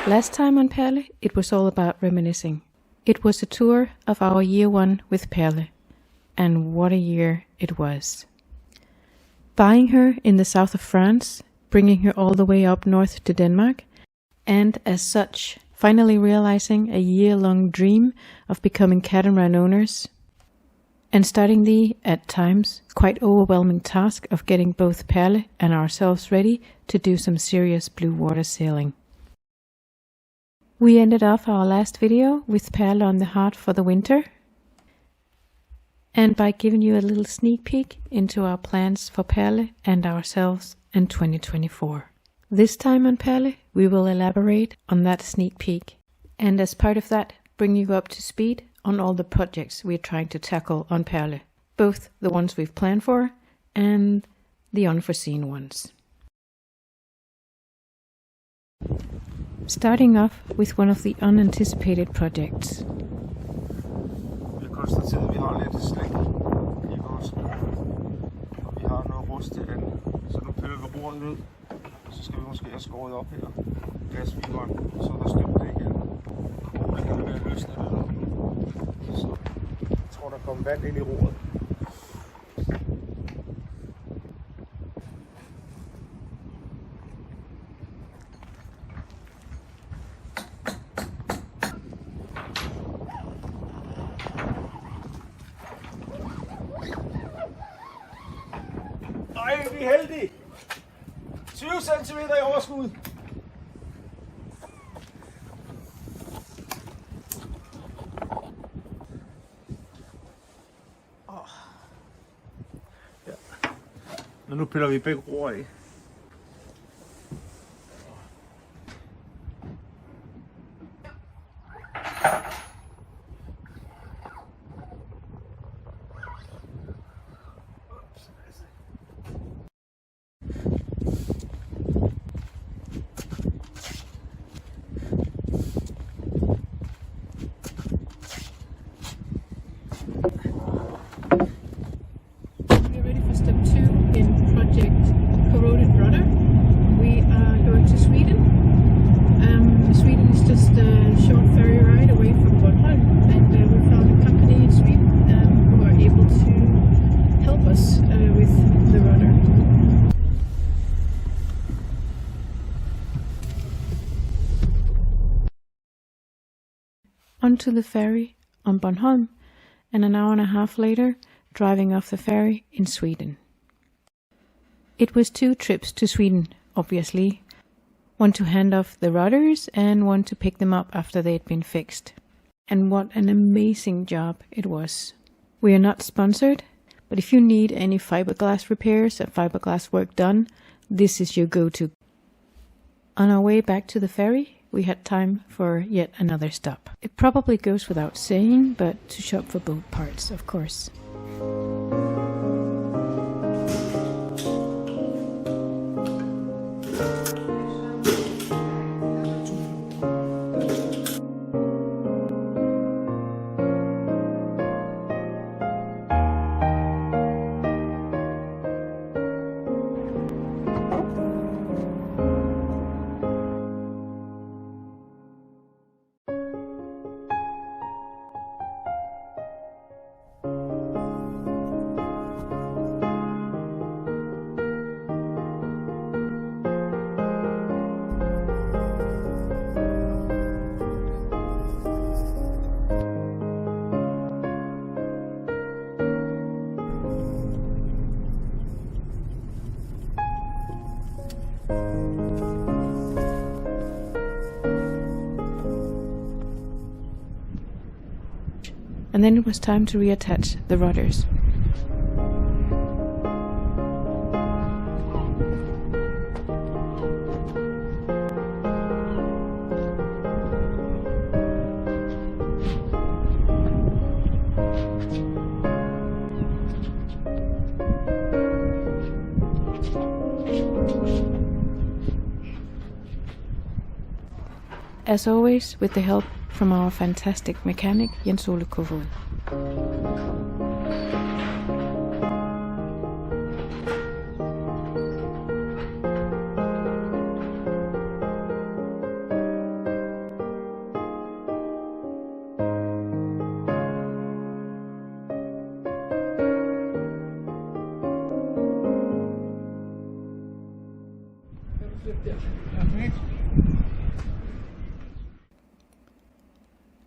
Last time on Perle, it was all about reminiscing. It was a tour of our year one with Perle, and what a year it was. Buying her in the south of France, bringing her all the way up north to Denmark, and as such, finally realizing a year-long dream of becoming catamaran owners, and starting the, at times, quite overwhelming task of getting both Perle and ourselves ready to do some serious blue water sailing. We ended off our last video with Perle on the heart for the winter, and by giving you a little sneak peek into our plans for Perle and ourselves in 2024. This time on Perle, we will elaborate on that sneak peek, and as part of that, bring you up to speed on all the projects we're trying to tackle on Perle, both the ones we've planned for and the unforeseen ones. Starting off with one of the unanticipated projects. Vi har konstateret, at vi har lidt slæk i vores og vi har noget rust til anden. Så nu piller vi roret ud, så skal vi måske have skåret op her. Gasfiberen, så er der støbt det igen. Og det kan være løsne videre. Så jeg tror, der kommer vand ind i roret. Ej, vi er heldige! 20 cm i overskud! Ja. Men nu piller vi begge roer af. Rudder. We are going to Sweden. Sweden is just a short ferry ride away from Bornholm, and we found a company in Sweden who are able to help us with the rudder. Onto the ferry on Bornholm, and an hour and a half later, driving off the ferry in Sweden. It was 2 trips to Sweden, obviously. One to hand off the rudders and one to pick them up after they'd been fixed. And what an amazing job it was. We are not sponsored, but if you need any fiberglass repairs and fiberglass work done, this is your go-to. On our way back to the ferry, we had time for yet another stop. It probably goes without saying, but to shop for boat parts, of course. And then it was time to reattach the rudders. As always, with the help from our fantastic mechanic Jens Ole Kofod.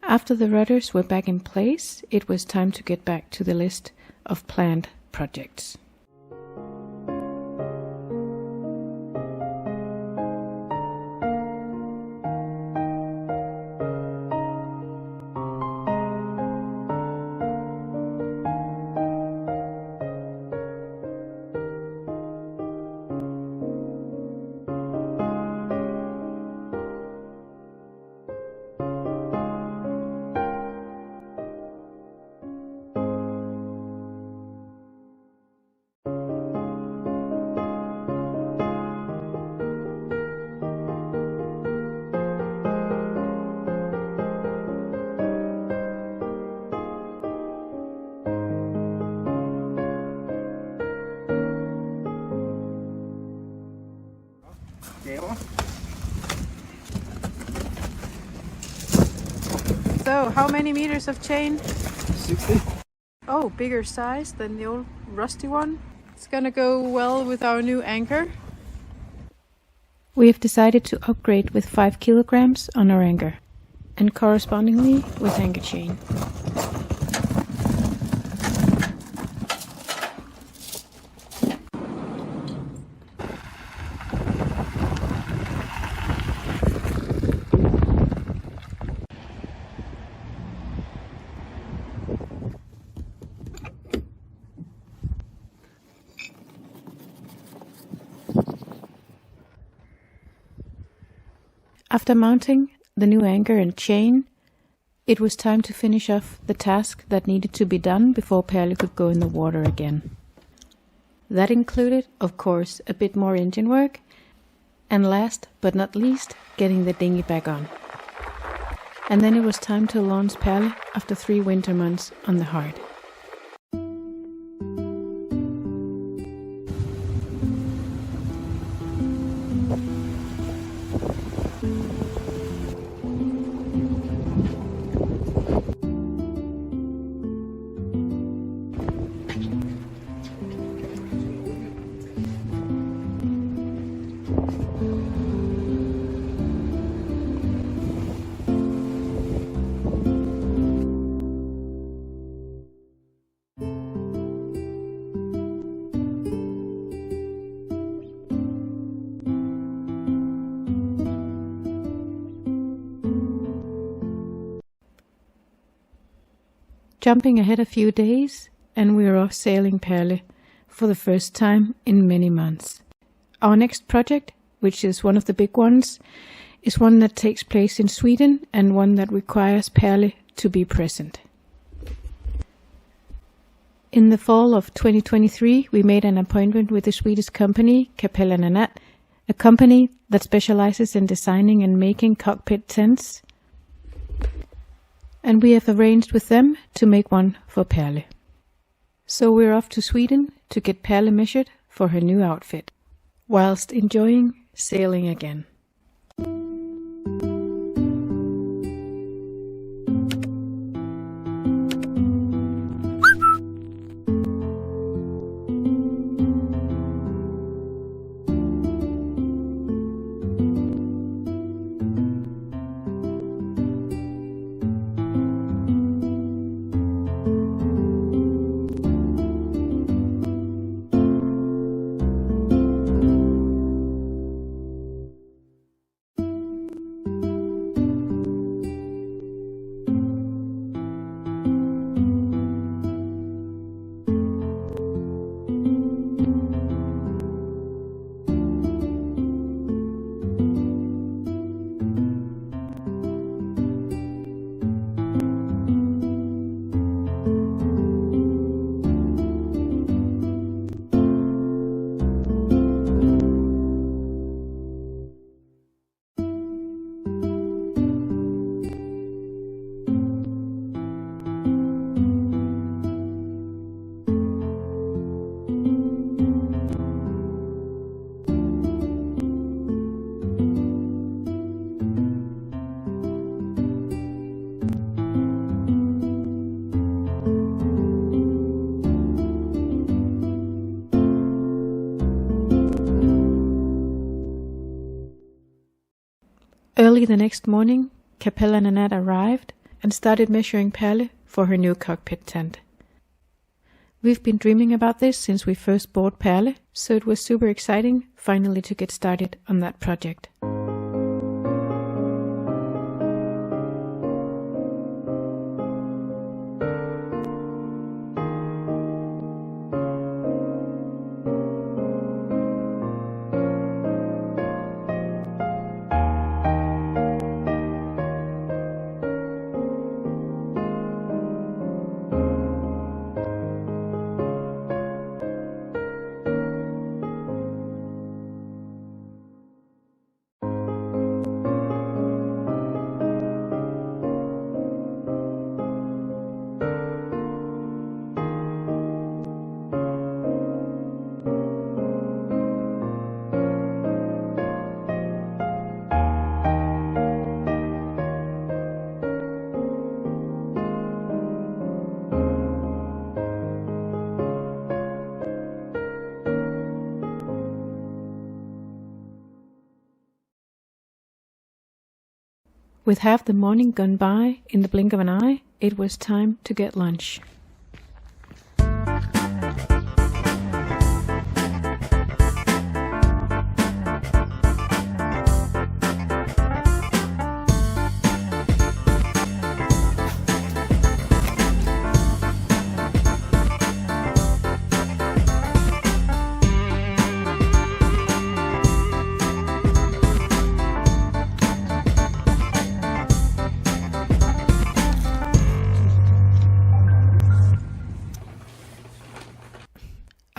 After the rudders were back in place, it was time to get back to the list of planned projects. So, how many meters of chain? 60. Oh, bigger size than the old rusty one. It's gonna go well with our new anchor. We have decided to upgrade with 5 kilograms on our anchor, and correspondingly with anchor chain. After mounting the new anchor and chain, it was time to finish off the task that needed to be done before Perle could go in the water again. That included, of course, a bit more engine work, and last but not least, getting the dinghy back on. And then it was time to launch Perle after 3 winter months on the hard. Jumping ahead a few days, and we are off sailing Perle for the first time in many months. Our next project, which is one of the big ones, is one that takes place in Sweden and one that requires Perle to be present. In the fall of 2023, we made an appointment with the Swedish company Perle III, a company that specializes in designing and making cockpit tents, and we have arranged with them to make one for Perle. So we're off to Sweden to get Perle measured for her new outfit, whilst enjoying sailing again. Early the next morning, Capella and Annette arrived and started measuring Perle for her new cockpit tent. We've been dreaming about this since we first bought Perle, so it was super exciting finally to get started on that project. With half the morning gone by in the blink of an eye, it was time to get lunch.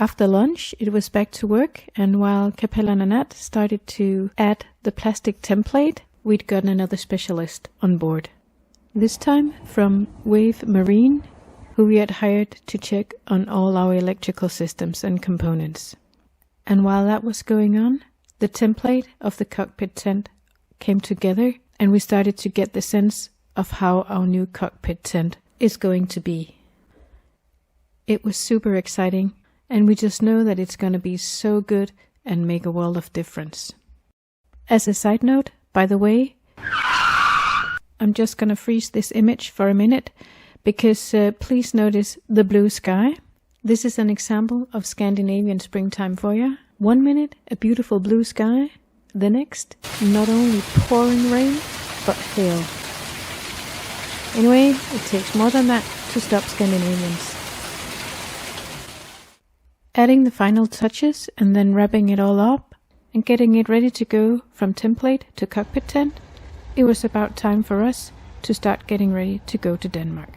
After lunch, it was back to work, and while Capella and Annette started to add the plastic template, we'd gotten another specialist on board. This time from Wave Marine, who we had hired to check on all our electrical systems and components. And while that was going on, the template of the cockpit tent came together, and we started to get the sense of how our new cockpit tent is going to be. It was super exciting. And we just know that it's going to be so good and make a world of difference. As a side note, by the way, I'm just going to freeze this image for a minute because please notice the blue sky. This is an example of Scandinavian springtime for you. 1 minute, a beautiful blue sky. The next, not only pouring rain, but hail. Anyway, it takes more than that to stop Scandinavians. Adding the final touches and then wrapping it all up and getting it ready to go from template to cockpit tent, it was about time for us to start getting ready to go to Denmark.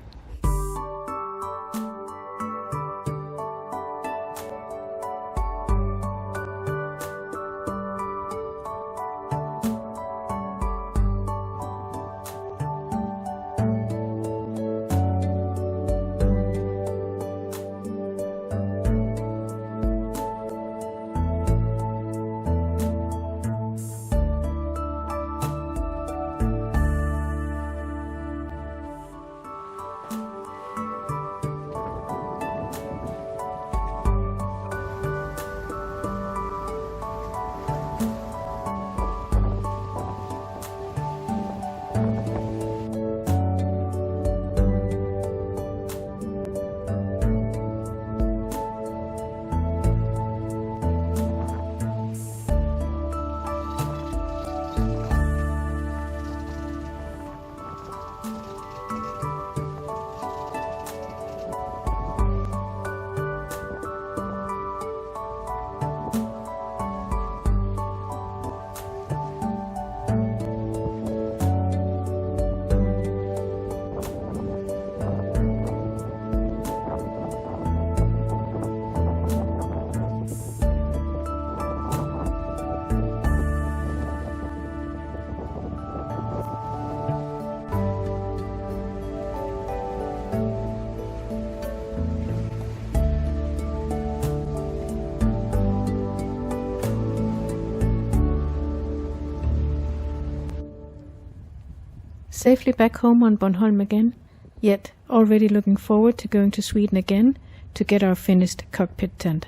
Safely back home on Bornholm again, yet already looking forward to going to Sweden again to get our finished cockpit tent.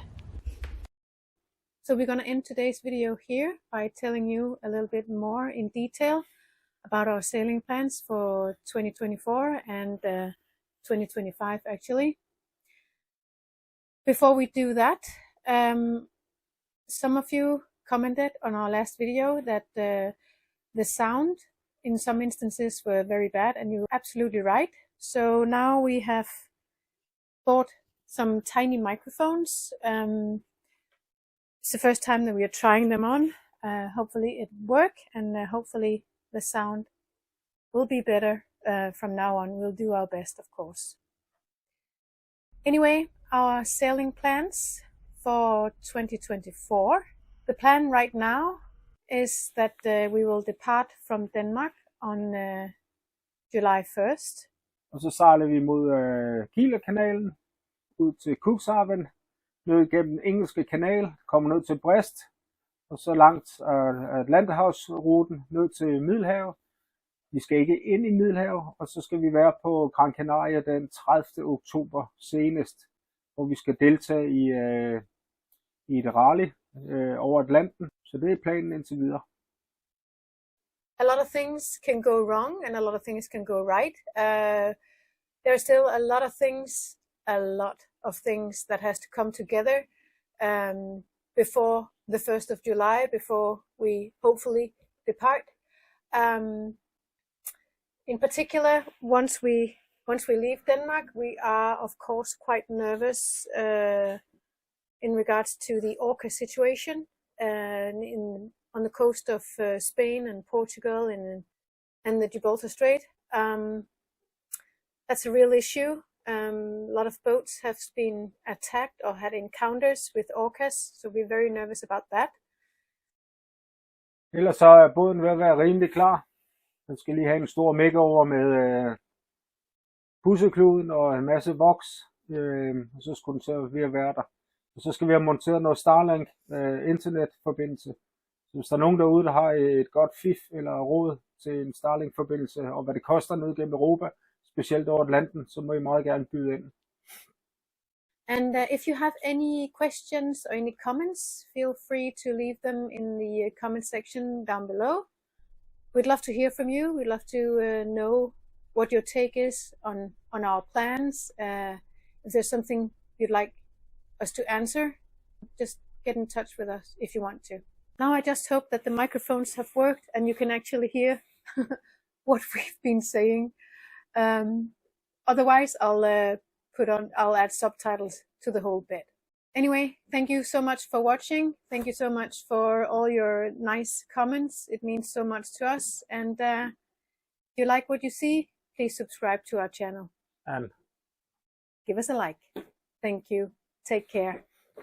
So we're going to end today's video here by telling you a little bit more in detail about our sailing plans for 2024 and 2025 actually. Before we do that, some of you commented on our last video that the sound in some instances were very bad, and you're absolutely right. So now we have bought some tiny microphones. It's the first time that we are trying them on. Hopefully it work, and hopefully the sound will be better from now on. We'll do our best, of course. Anyway, our sailing plans for 2024. The plan right now is that we will depart from Denmark on July 1st. Og så sejler vi mod Kielerkanalen, ud til Cuxhaven, ned gennem den engelske kanal, kommer ned til Brest, og så langt Atlanterhavsruten ned til Middelhavet. Vi skal ikke ind i Middelhavet, og så skal vi være på Gran Canaria den 30. oktober senest, hvor vi skal deltage i et rally over Atlanten. Så det er planen indtil videre. A lot of things can go wrong and a lot of things can go right. There are still a lot of things that has to come together before the 1st of July, before we hopefully depart. In particular, once we leave Denmark, we are of course quite nervous in regards to the orca situation on the coast of Spain and Portugal and the Gibraltar Strait. That's a real issue. A lot of boats have been attacked or had encounters with orcas, so we're very nervous about that. Ellers så er båden ved at være rimelig klar. Den skal lige have en stor makeover med pussekluden og en masse voks, og så skulle den så ved at være der. Og så skal vi have monteret noget Starlink internetforbindelse. Så hvis der er nogen derude, der har et godt fif eller råd til en Starlink-forbindelse, og hvad det koster ned gennem Europa, specielt over Atlanten, så må I meget gerne byde ind. And if you have any questions or any comments, feel free to leave them in the comment section down below. We'd love to hear from you. We'd love to know what your take is on our plans. If there's something you'd like us to answer, just get in touch with us if you want to. Now I just hope that the microphones have worked and you can actually hear what we've been saying. Otherwise, I'll add subtitles to the whole bit. Anyway, thank you so much for watching. Thank you so much for all your nice comments. It means so much to us. And if you like what you see, please subscribe to our channel. And give us a like. Thank you. Take care.